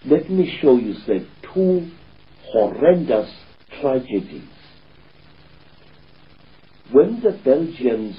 let me show you, sir, two horrendous tragedies. When the Belgians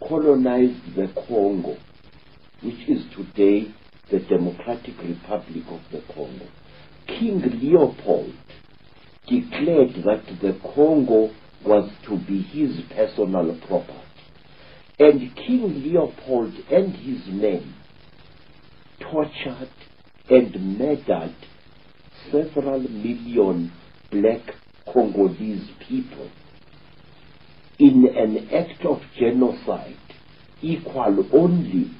colonized the Congo, which is today the Democratic Republic of the Congo, King Leopold declared that the Congo was to be his personal property. And King Leopold and his men tortured and murdered several million black Congolese people in an act of genocide equal only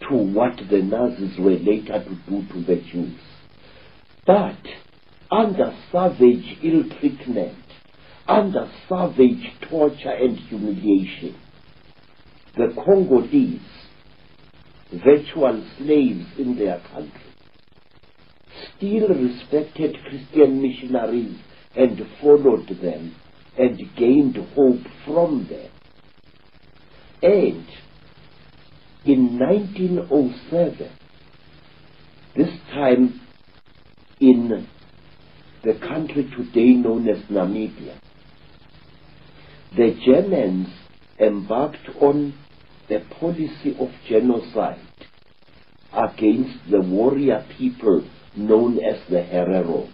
to what the Nazis were later to do to the Jews. But under savage ill treatment, under savage torture and humiliation, the Congolese, virtual slaves in their country, still respected Christian missionaries and followed them and gained hope from them. And in 1907, this time in the country today known as Namibia, the Germans embarked on a policy of genocide against the warrior people known as the Hereros.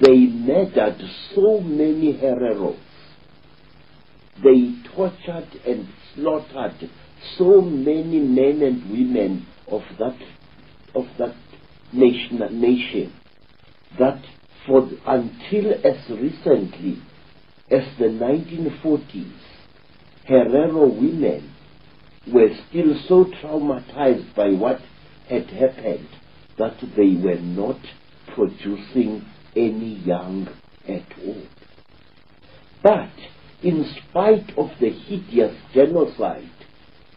They murdered so many Hereros. They tortured and slaughtered so many men and women of that nation that until as recently as the 1940s, Herero women were still so traumatized by what had happened that they were not producing any young at all. But in spite of the hideous genocide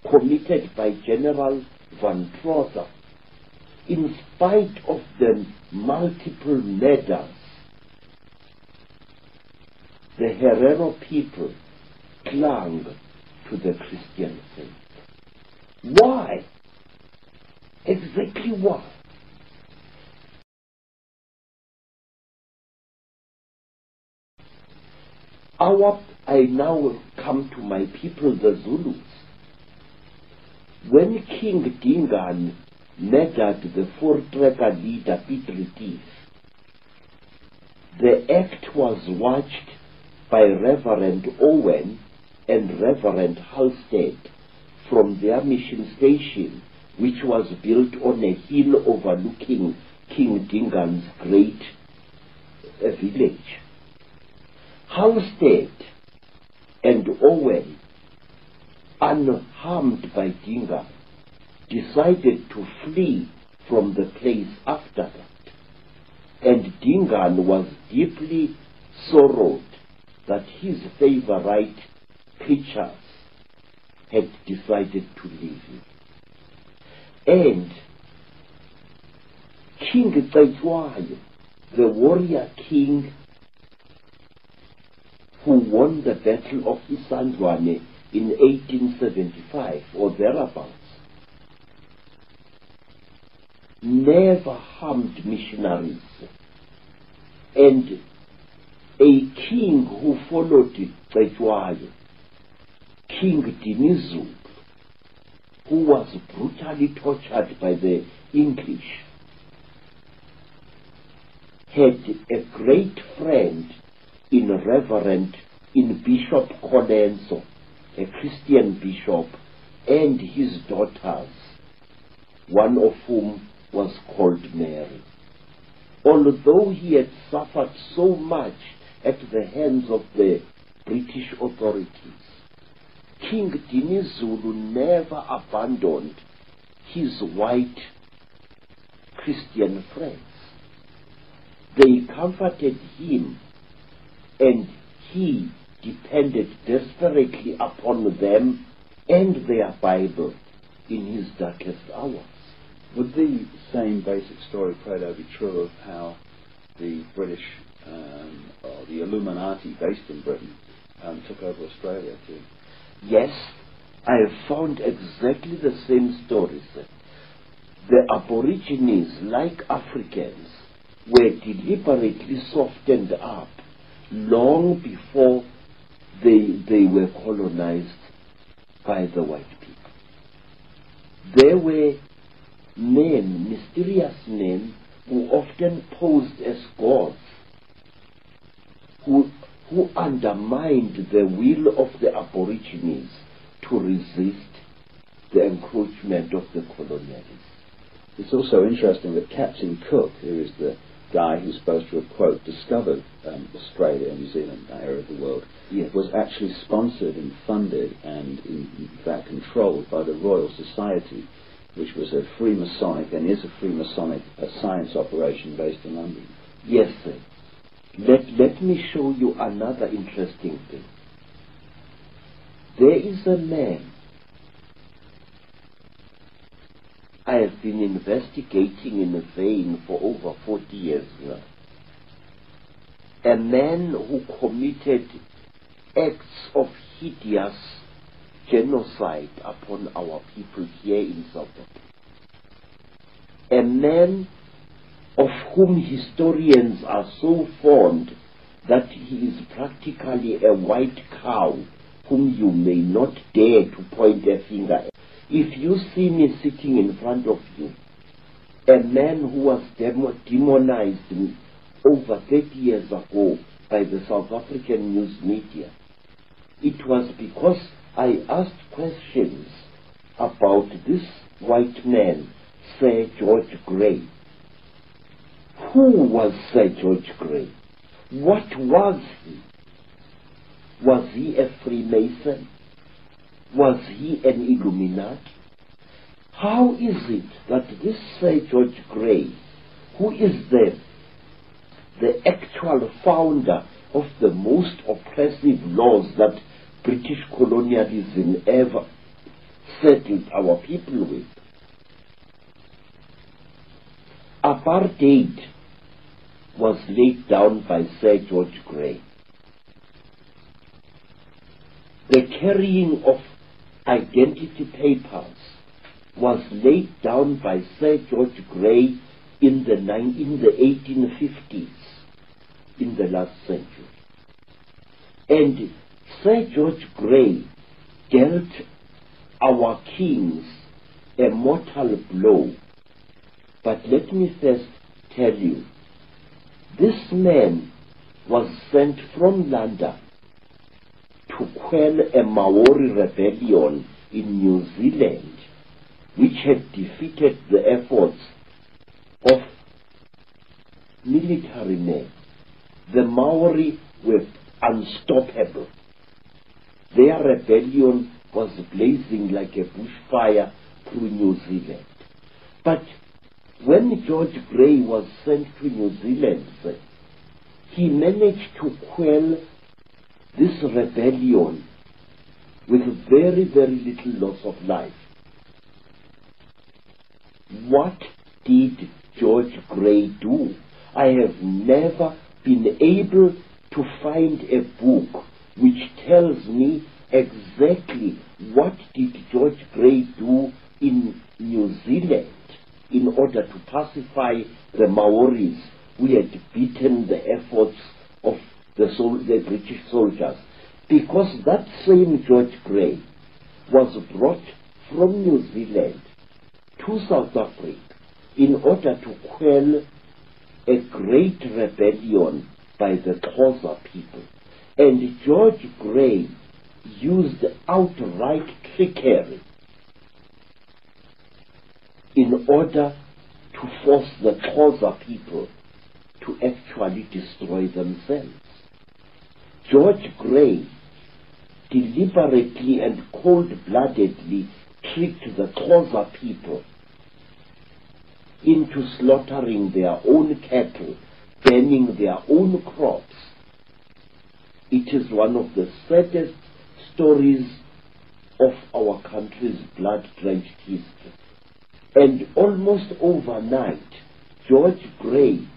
committed by General Van Trotha, in spite of the multiple murders, the Herero people clung to the Christian faith. Why? Exactly why? I now come to my people, the Zulus. When King Dingaan murdered the four-tracker leader Piet Retief, the act was watched by Reverend Owen and Reverend Halstead from their mission station, which was built on a hill overlooking King Dingaan's great village. Halstead and Owen, unharmed by Dingaan, decided to flee from the place after that. And Dingaan was deeply sorrowed that his favorite preachers had decided to leave him. And King Cetshwayo, the warrior king who won the Battle of Isandlwane in 1875 or thereabouts, never harmed missionaries. And a king who followed Cetshwayo, King Dinizulu, who was brutally tortured by the English, had a great friend in Bishop Colenso, a Christian bishop, and his daughters, one of whom was called Mary. Although he had suffered so much at the hands of the British authorities, King Dinizulu never abandoned his white Christian friends. They comforted him, and he depended desperately upon them and their Bible in his darkest hours. Would the same basic story, Credo, be true of how the British, or the Illuminati based in Britain, took over Australia too? Yes, I have found exactly the same story, sir. the Aborigines, like Africans, were deliberately softened up long before they were colonized by the white people. There were men, mysterious men, who often posed as gods, who undermined the will of the Aborigines to resist the encroachment of the colonialists. It's also interesting that Captain Cook, who is the guy who's supposed to have, quote, discovered Australia and New Zealand, that area of the world, Yes. was actually sponsored and funded and in fact controlled by the Royal Society, which was a Freemasonic and is a Freemasonic science operation based in London. Yes, sir. Let me show you another interesting thing. There is a man I have been investigating in a vein for over 40 years now. A man who committed acts of hideous genocide upon our people here in South Africa. A man of whom historians are so fond that he is practically a white cow whom you may not dare to point a finger at. If you see me sitting in front of you, a man who was demonized over 30 years ago by the South African news media, it was because I asked questions about this white man, Sir George Grey. Who was Sir George Grey? What was he? Was he a Freemason? Was he an Illuminati? How is it that this Sir George Grey, who is the actual founder of the most oppressive laws that British colonialism ever settled our people with, apartheid was laid down by Sir George Grey. The carrying of identity papers was laid down by Sir George Grey in the 1850s, in the last century. And Sir George Grey dealt our kings a mortal blow. But let me first tell you, this man was sent from London to quell a Maori rebellion in New Zealand, which had defeated the efforts of military men. The Maori were unstoppable. Their rebellion was blazing like a bushfire through New Zealand. But when George Grey was sent to New Zealand, he managed to quell this rebellion with very, very little loss of life. What did George Grey do? I have never been able to find a book which tells me exactly what did George Grey do in New Zealand in order to pacify the Maoris who had beaten the efforts of the British soldiers. Because that same George Grey was brought from New Zealand to South Africa in order to quell a great rebellion by the Xhosa people. And George Grey used outright trickery in order to force the Xhosa people to actually destroy themselves. George Grey deliberately and cold-bloodedly tricked the Xhosa people into slaughtering their own cattle, burning their own crops. It is one of the saddest stories of our country's blood-drenched history. And almost overnight, George Grey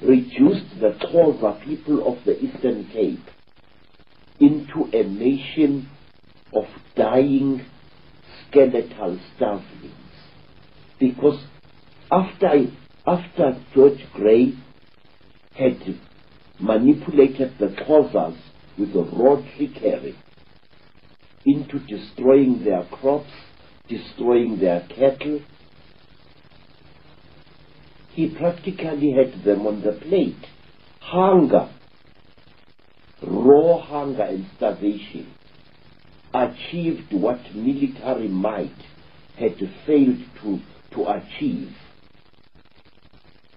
reduced the Xhosa people of the Eastern Cape into a nation of dying skeletal starvelings, because After George Grey had manipulated the Xhosas with raw trickery into destroying their crops, destroying their cattle, he practically had them on the plate. Hunger, raw hunger and starvation, achieved what military might had failed to achieve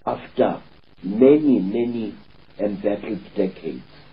after many embattled decades.